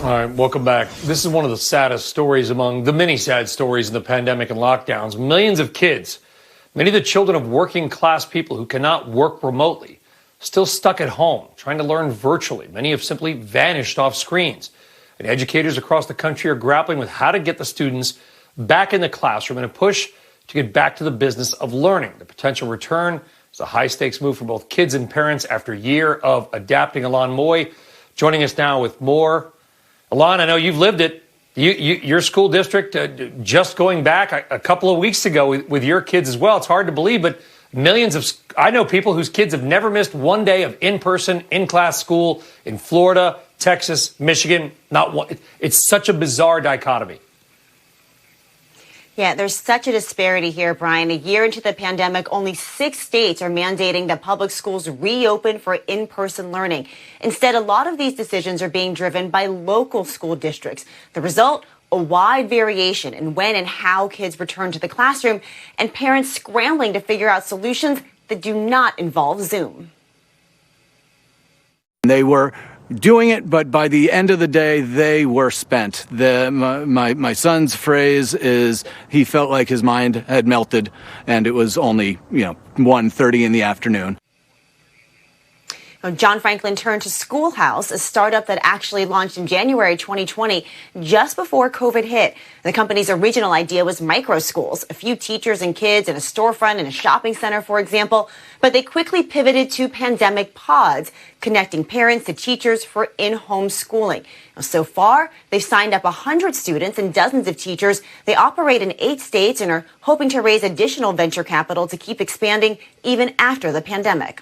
All right, welcome back. This is one of the saddest stories among the many sad stories in the pandemic and lockdowns. Millions of kids, many of the children of working class people who cannot work remotely, still stuck at home, trying to learn virtually. Many have simply vanished off screens. And educators across the country are grappling with how to get the students back in the classroom in a push to get back to the business of learning. The potential return is a high-stakes move for both kids and parents after a year of adapting. Alon Moy joining us now with more. Alon, I know you've lived it. Your school district just going back a couple of weeks ago with your kids as well. It's hard to believe, but I know people whose kids have never missed one day of in-person, in-class school in Florida, Texas, Michigan. Not one. It's such a bizarre dichotomy. Yeah, there's such a disparity here, Brian. A year into the pandemic, only 6 states are mandating that public schools reopen for in-person learning. Instead, a lot of these decisions are being driven by local school districts. The result, a wide variation in when and how kids return to the classroom, and parents scrambling to figure out solutions that do not involve Zoom. They were doing it, but by the end of the day, they were spent. My son's phrase is he felt like his mind had melted, and it was only 1:30 in the afternoon. John Franklin turned to SchoolHouse, a startup that actually launched in January 2020, just before COVID hit. The company's original idea was microschools, a few teachers and kids in a storefront in a shopping center, for example. But they quickly pivoted to pandemic pods, connecting parents to teachers for in-home schooling. So far, they've signed up 100 students and dozens of teachers. They operate in 8 states and are hoping to raise additional venture capital to keep expanding even after the pandemic.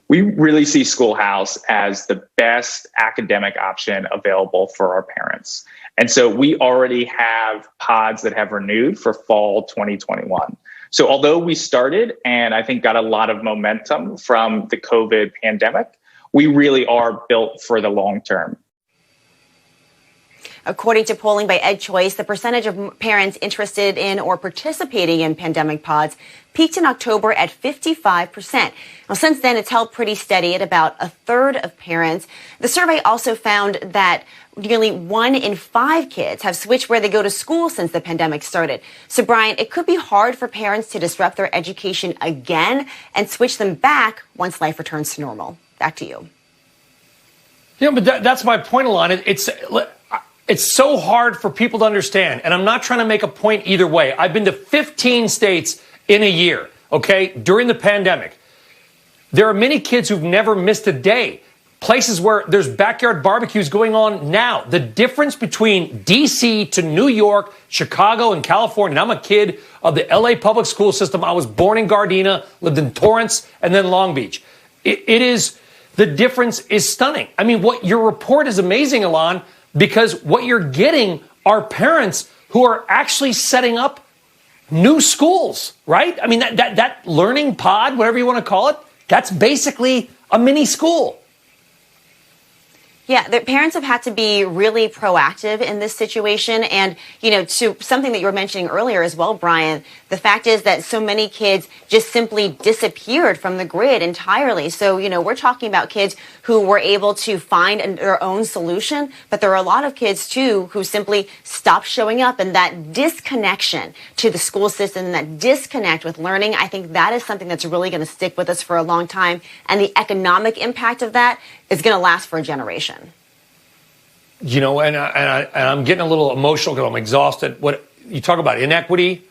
We really see SchoolHouse as the best academic option available for our parents. And so we already have pods that have renewed for fall 2021. So although we started and I think got a lot of momentum from the COVID pandemic, we really are built for the long term. According to polling by EdChoice, the percentage of parents interested in or participating in pandemic pods peaked in October at 55%. Well, since then, it's held pretty steady at about a third of parents. The survey also found that nearly 1 in 5 kids have switched where they go to school since the pandemic started. So, Brian, it could be hard for parents to disrupt their education again and switch them back once life returns to normal. Back to you. Yeah, but that's my point, Alon. It's so hard for people to understand, and I'm not trying to make a point either way. I've been to 15 states in a year, okay, during the pandemic. There are many kids who've never missed a day, places where there's backyard barbecues going on now. The difference between D.C. to New York, Chicago, and California, and I'm a kid of the L.A. public school system. I was born in Gardena, lived in Torrance, and then Long Beach. The difference is stunning. I mean, what your report is amazing, Alon, because what you're getting are parents who are actually setting up new schools, right? I mean, that learning pod, whatever you want to call it, that's basically a mini school. Yeah, the parents have had to be really proactive in this situation. And, to something that you were mentioning earlier as well, Brian, the fact is that so many kids just simply disappeared from the grid entirely. So, we're talking about kids who were able to find their own solution. But there are a lot of kids, too, who simply stopped showing up. And that disconnection to the school system, and that disconnect with learning, I think that is something that's really going to stick with us for a long time. And the economic impact of that is going to last for a generation. And I'm getting a little emotional because I'm exhausted. What you talk about, inequality,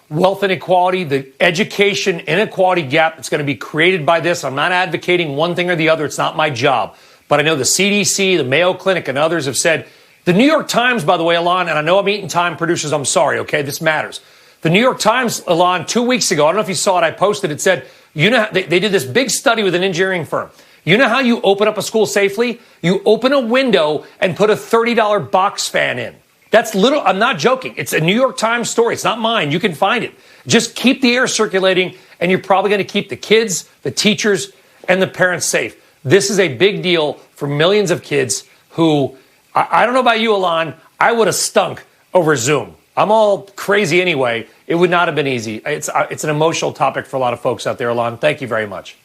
wealth inequality, the education inequality gap that's going to be created by this. I'm not advocating one thing or the other. It's not my job. But I know the CDC, the Mayo Clinic, and others have said, the New York Times, by the way, Alon, and I know I'm eating time, producers, I'm sorry, okay, this matters. The New York Times, Alon, 2 weeks ago, I don't know if you saw it, I posted, it said, they did this big study with an engineering firm. You know how you open up a school safely? You open a window and put a $30 box fan in. That's I'm not joking. It's a New York Times story. It's not mine. You can find it. Just keep the air circulating, and you're probably going to keep the kids, the teachers, and the parents safe. This is a big deal for millions of kids who, I don't know about you, Alon, I would have stunk over Zoom. I'm all crazy anyway. It would not have been easy. It's an emotional topic for a lot of folks out there, Alon. Thank you very much.